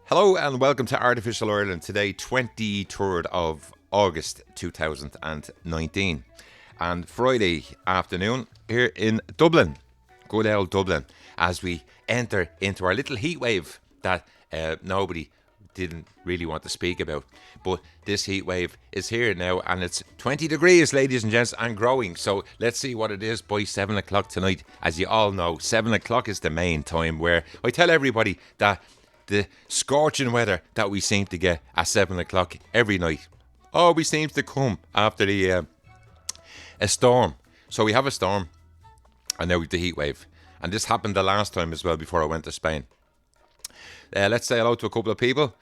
Hello and welcome to Artificial Ireland. Today, 23rd of August 2019, and Friday afternoon here in Dublin, good old Dublin, as we enter into our little heat wave that nobody didn't really want to speak about. But this heat wave is here now, and it's 20 degrees, ladies and gents, and growing. So let's see what it is by 7 o'clock tonight. As you all know, 7 o'clock is the main time where I tell everybody that the scorching weather that we seem to get at 7 o'clock every night always seems to come after a storm. So we have a storm, and now we have the heat wave. And this happened the last time as well before I went to Spain. Let's say hello to a couple of people.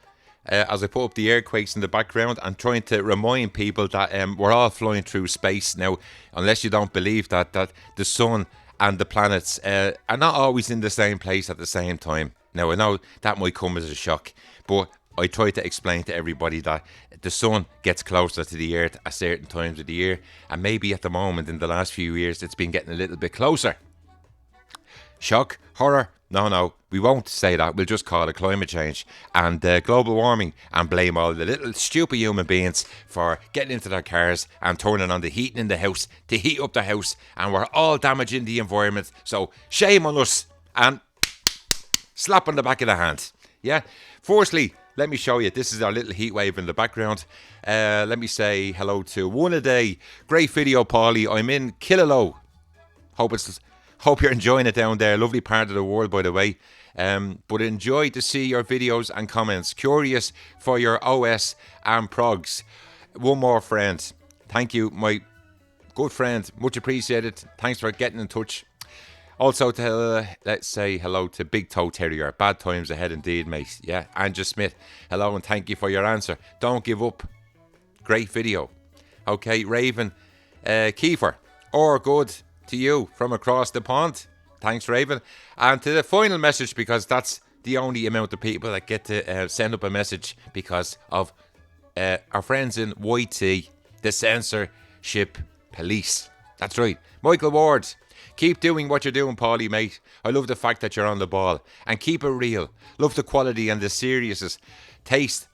As I put up the earthquakes in the background, I'm trying to remind people that we're all flying through space. Now, unless you don't believe that the sun and the planets are not always in the same place at the same time. Now, I know that might come as a shock, but I try to explain to everybody that the sun gets closer to the earth at certain times of the year, and maybe at the moment in the last few years it's been getting a little bit closer. Shock? Horror? No, we won't say that. We'll just call it climate change and global warming, and blame all the little stupid human beings for getting into their cars and turning on the heating in the house to heat up the house, and we're all damaging the environment. So shame on us, and slap on the back of the hand. Yeah. Firstly, let me show you. This is our little heat wave in the background. Let me say hello to One A Day. Great video, Paulie. I'm in Killaloe. Hope you're enjoying it down there. Lovely part of the world, by the way. But enjoy to see your videos and comments. Curious for your OS and progs. One more friend. Thank you, my good friend. Much appreciated. Thanks for getting in touch. Also, let's say hello to Big Toe Terrier. Bad times ahead indeed, mate. Yeah, Andrew Smith. Hello and thank you for your answer. Don't give up. Great video. Okay, Raven Kiefer. Or good to you from across the pond. Thanks, Raven. And to the final message, because that's the only amount of people that get to send up a message because of our friends in YT, the censorship police. That's right. Michael Ward. Keep doing what you're doing, Paulie, mate. I love the fact that you're on the ball. And keep it real. Love the quality and the seriousness, taste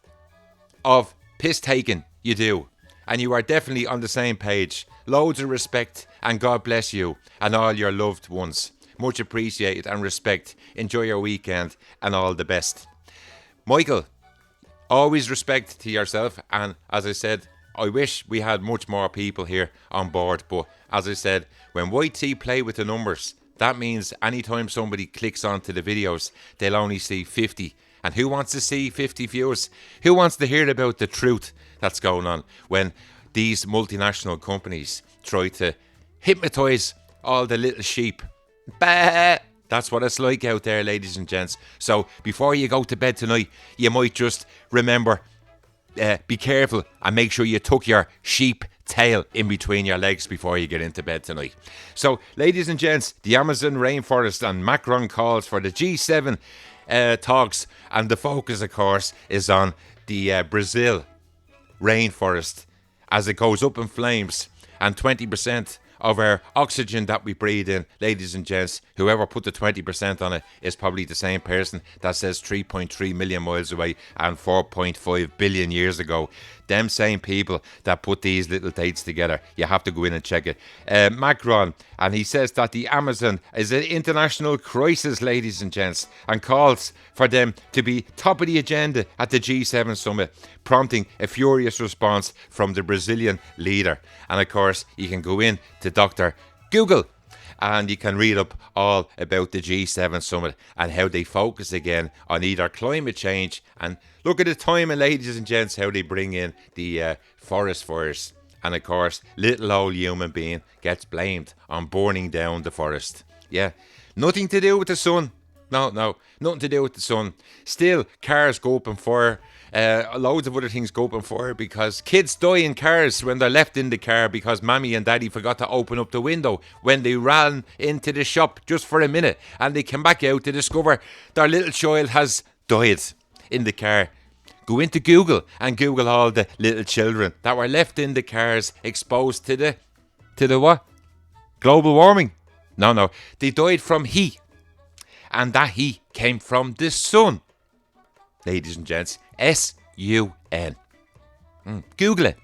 of piss taking you do. And you are definitely on the same page. Loads of respect, and God bless you and all your loved ones. Much appreciated and respect. Enjoy your weekend and all the best. Michael, always respect to yourself. And as I said, I wish we had much more people here on board, but as I said, when YT play with the numbers, that means anytime somebody clicks onto the videos, they'll only see 50. And who wants to see 50 views? Who wants to hear about the truth that's going on when these multinational companies try to hypnotise all the little sheep? Bah! That's what it's like out there, ladies and gents. So before you go to bed tonight, you might just remember, be careful and make sure you tuck your sheep tail in between your legs before you get into bed tonight. So, ladies and gents, the Amazon rainforest, and Macron calls for the G7 talks, and the focus, of course, is on the Brazil rainforest as it goes up in flames, and 20% of our oxygen that we breathe in, ladies and gents, whoever put the 20% on it is probably the same person that says 3.3 million miles away and 4.5 billion years ago. Them same people that put these little dates together. You have to go in and check it. Macron, and he says that the Amazon is an international crisis, ladies and gents, and calls for them to be top of the agenda at the G7 summit, prompting a furious response from the Brazilian leader. And of course, you can go in to Dr. Google and you can read up all about the G7 summit and how they focus again on either climate change, and look at the timing, ladies and gents, how they bring in the forest fires. And of course, little old human being gets blamed on burning down the forest. Yeah, nothing to do with the sun. No, nothing to do with the sun. Still, cars go up in fire. Loads of other things go up in fire because kids die in cars when they're left in the car because mommy and daddy forgot to open up the window when they ran into the shop just for a minute, and they come back out to discover their little child has died in the car. Go into Google and Google all the little children that were left in the cars exposed to the what? Global warming. No, they died from heat. And that heat came from the sun. ladies and gents. S-U-N. Google it.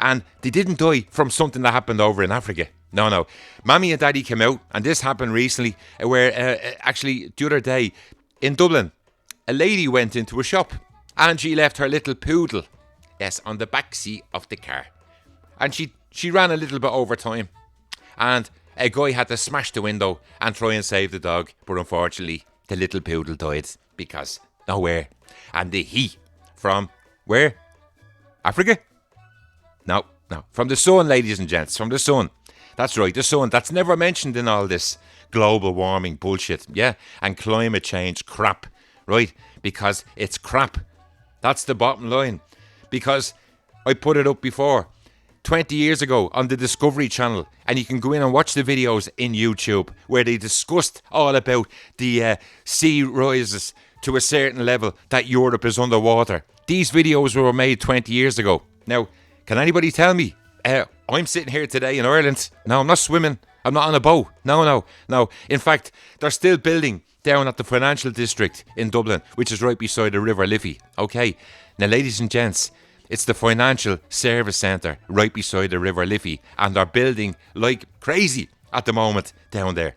And they didn't die from something that happened over in Africa. No. Mommy and Daddy came out, and this happened recently, where actually the other day in Dublin, a lady went into a shop and she left her little poodle, yes, on the back seat of the car. And she ran a little bit over time. And a guy had to smash the window and try and save the dog. But unfortunately, the little poodle died because nowhere. And the he from where? Africa? No. From the sun, ladies and gents. From the sun. That's right, the sun. That's never mentioned in all this global warming bullshit. Yeah? And climate change crap. Right? Because it's crap. That's the bottom line. Because I put it up before. 20 years ago on the Discovery Channel, and you can go in and watch the videos in YouTube where they discussed all about the sea rises to a certain level that Europe is underwater. These videos were made 20 years ago. Now, can anybody tell me? I'm sitting here today in Ireland. No, I'm not swimming. I'm not on a boat. No. In fact, they're still building down at the financial district in Dublin, which is right beside the River Liffey. Okay, now ladies and gents, it's the financial service centre right beside the River Liffey, and they're building like crazy at the moment down there.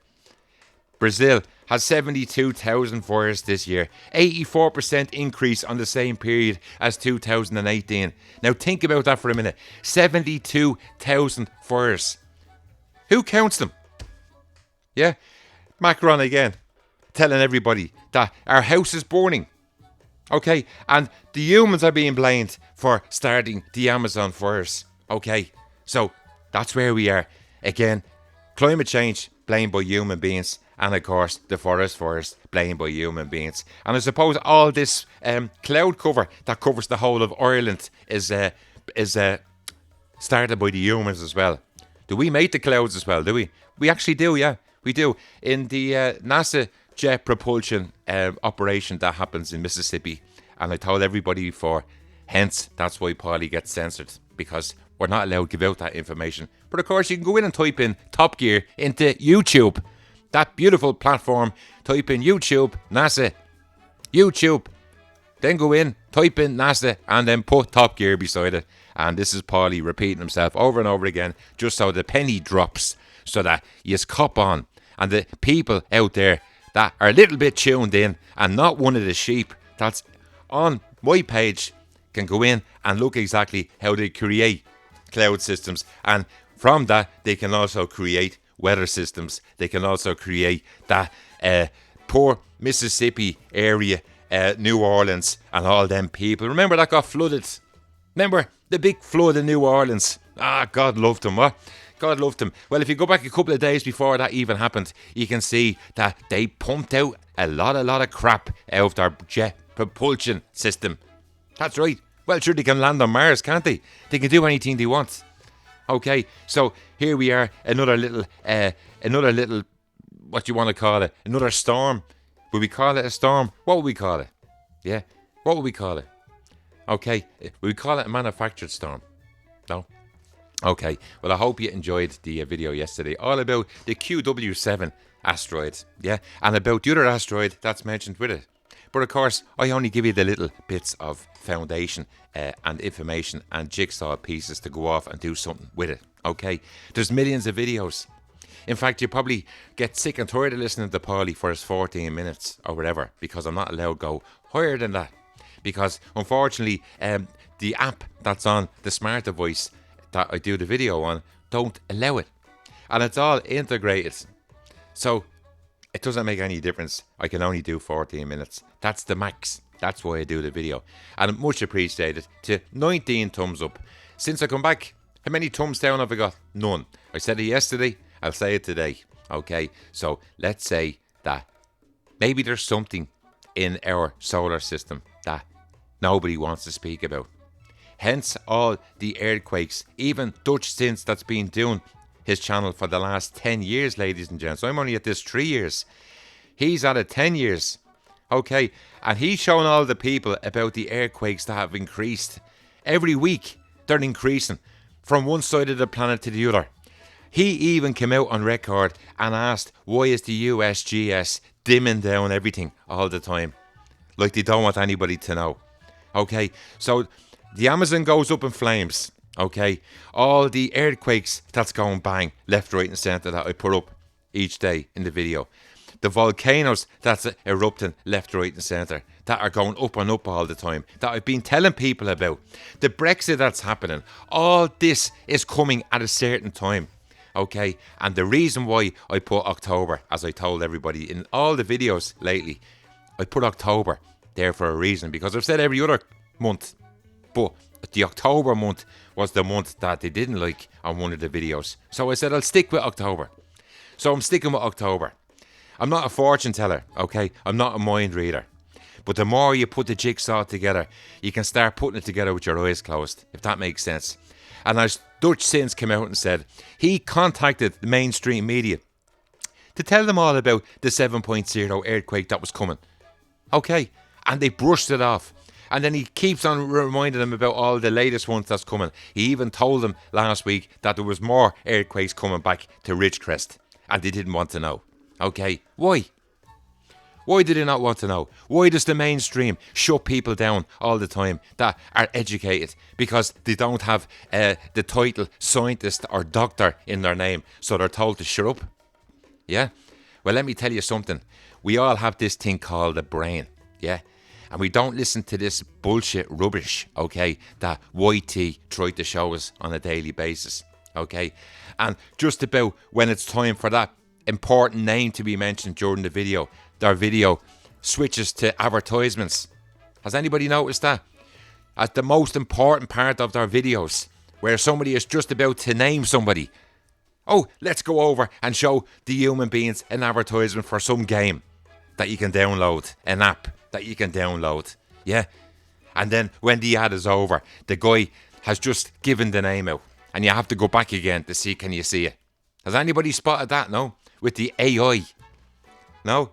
Brazil has 72,000 fires this year, 84% increase on the same period as 2018. Now think about that for a minute. 72,000 fires. Who counts them? Yeah, Macron again, telling everybody that our house is burning. Okay, and the humans are being blamed for starting the Amazon fires. Okay, so that's where we are. Again, climate change blamed by human beings, and of course the forest fires blamed by human beings. And I suppose all this cloud cover that covers the whole of Ireland is started by the humans as well. Do we make the clouds as well, do we? We actually do, yeah, we do. In the NASA jet propulsion operation that happens in Mississippi, and I told everybody before, hence that's why Paulie gets censored, because we're not allowed to give out that information. But of course you can go in and type in Top Gear into YouTube, that beautiful platform. Type in YouTube, NASA, YouTube, then go in, type in NASA, and then put Top Gear beside it. And this is Paulie repeating himself over and over again, just so the penny drops, so that you just cop on. And the people out there that are a little bit tuned in and not one of the sheep that's on my page can go in and look exactly how they create cloud systems. And from that, they can also create weather systems. They can also create that poor Mississippi area, New Orleans, and all them people. Remember that got flooded? Remember the big flood in New Orleans? God loved them, what? God loved them. Well, if you go back a couple of days before that even happened, you can see that they pumped out a lot of crap out of their jet propulsion system. That's right. Well, sure, they can land on Mars, can't they? They can do anything they want. Okay, so here we are, another little, what do you want to call it? Another storm. Would we call it a storm? What would we call it? Yeah, what would we call it? Okay, would we call it a manufactured storm? No? Okay, well I hope you enjoyed the video yesterday, all about the QW7 asteroid, yeah, and about the other asteroid that's mentioned with it. But of course, I only give you the little bits of foundation and information and jigsaw pieces to go off and do something with it, okay? There's millions of videos. In fact, you probably get sick and tired of listening to Paulie for his 14 minutes or whatever, because I'm not allowed to go higher than that. Because unfortunately, the app that's on the smart device that I do the video on don't allow it, and it's all integrated, so it doesn't make any difference. I can only do 14 minutes. That's the max. That's why I do the video, and much appreciated to 19 thumbs up. Since I come back, how many thumbs down have I got? None. I said it yesterday, I'll say it today. Okay, so let's say that maybe there's something in our solar system that nobody wants to speak about. Hence all the earthquakes. Even Dutch Since, that's been doing his channel for the last 10 years, ladies and gents. I'm only at this 3 years. He's at it 10 years. Okay, and he's showing all the people about the earthquakes that have increased. Every week, they're increasing from one side of the planet to the other. He even came out on record and asked, why is the USGS dimming down everything all the time? like they don't want anybody to know. Okay, so the Amazon goes up in flames. Okay, all the earthquakes that's going bang left, right, and centre that I put up each day in the video. The volcanoes that's erupting left, right, and centre that are going up and up all the time that I've been telling people about. The Brexit that's happening. All this is coming at a certain time. Okay, and the reason why I put October, as I told everybody in all the videos lately, I put October there for a reason, because I've said every other month, but the October month was the month that they didn't like on one of the videos. So I said I'll stick with October. So I'm sticking with October. I'm not a fortune teller, okay? I'm not a mind reader. But the more you put the jigsaw together, you can start putting it together with your eyes closed, if that makes sense. And as Dutch Sins came out and said, he contacted the mainstream media to tell them all about the 7.0 earthquake that was coming. Okay, and they brushed it off. And then he keeps on reminding them about all the latest ones that's coming. He even told them last week that there was more earthquakes coming back to Ridgecrest, and they didn't want to know. Okay, why? Why do they not want to know? Why does the mainstream shut people down all the time that are educated? Because they don't have the title scientist or doctor in their name, so they're told to shut up. Yeah? Well, let me tell you something. We all have this thing called a brain. Yeah? And we don't listen to this bullshit rubbish, okay, that YT tried to show us on a daily basis. Okay? And just about when it's time for that important name to be mentioned during the video, their video switches to advertisements. Has anybody noticed that? At the most important part of their videos, where somebody is just about to name somebody. Oh, let's go over and show the human beings an advertisement for some game that you can download, an app that you can download. Yeah? And then when the ad is over, the guy has just given the name out, and you have to go back again to see, can you see it? Has anybody spotted that? No? With the AI? No?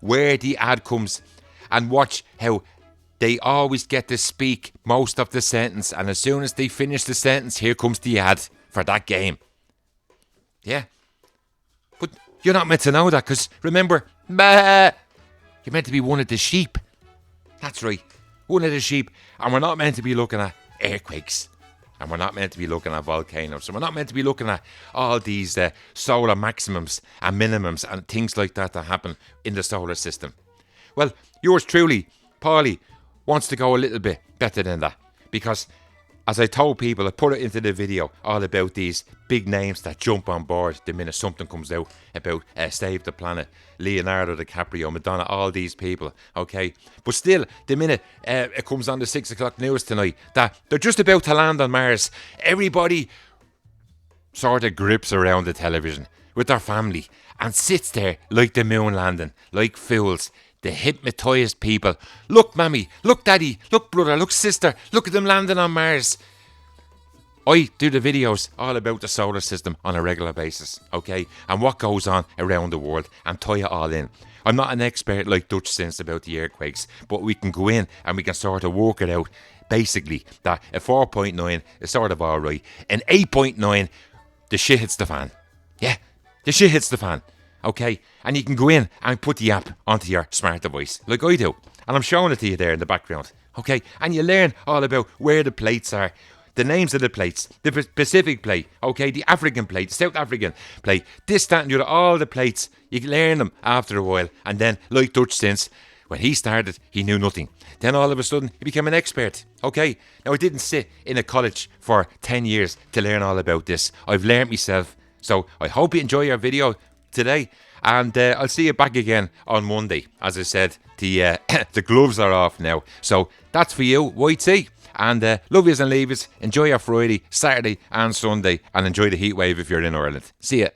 Where the ad comes, and watch how they always get to speak most of the sentence, and as soon as they finish the sentence, here comes the ad for that game. Yeah? But you're not meant to know that, because remember, bah, you're meant to be one of the sheep. That's right, one of the sheep. And we're not meant to be looking at earthquakes. And we're not meant to be looking at volcanoes. And we're not meant to be looking at all these solar maximums and minimums and things like that happen in the solar system. Well, yours truly, Paulie, wants to go a little bit better than that. Because, as I told people, I put it into the video all about these big names that jump on board the minute something comes out about Save the Planet, Leonardo DiCaprio, Madonna, all these people, okay? But still, the minute it comes on the 6 o'clock news tonight that they're just about to land on Mars, everybody sort of grips around the television with their family and sits there like the moon landing, like fools. The hypnotised people. Look, mammy. Look, daddy. Look, brother. Look, sister. Look at them landing on Mars. I do the videos all about the solar system on a regular basis, okay? And what goes on around the world, and tie it all in. I'm not an expert like Dutch Sins about the earthquakes, but we can go in and we can sort of work it out. Basically, that a 4.9 is sort of alright. An 8.9, the shit hits the fan. Yeah, the shit hits the fan. Okay, and you can go in and put the app onto your smart device, like I do. And I'm showing it to you there in the background. Okay, and you learn all about where the plates are, the names of the plates, the Pacific plate, okay, the African plate, the South African plate, this, that, and the other, all the plates. You can learn them after a while. And then, like Dutch Sins, when he started, he knew nothing. Then all of a sudden, he became an expert. Okay, now I didn't sit in a college for 10 years to learn all about this. I've learned myself. So I hope you enjoy your video today, and I'll see you back again on Monday. As I said, the the gloves are off now, so that's for you, YT. And love yous and leave yous. Enjoy your Friday, Saturday and Sunday, and enjoy the heat wave if you're in Ireland. See ya.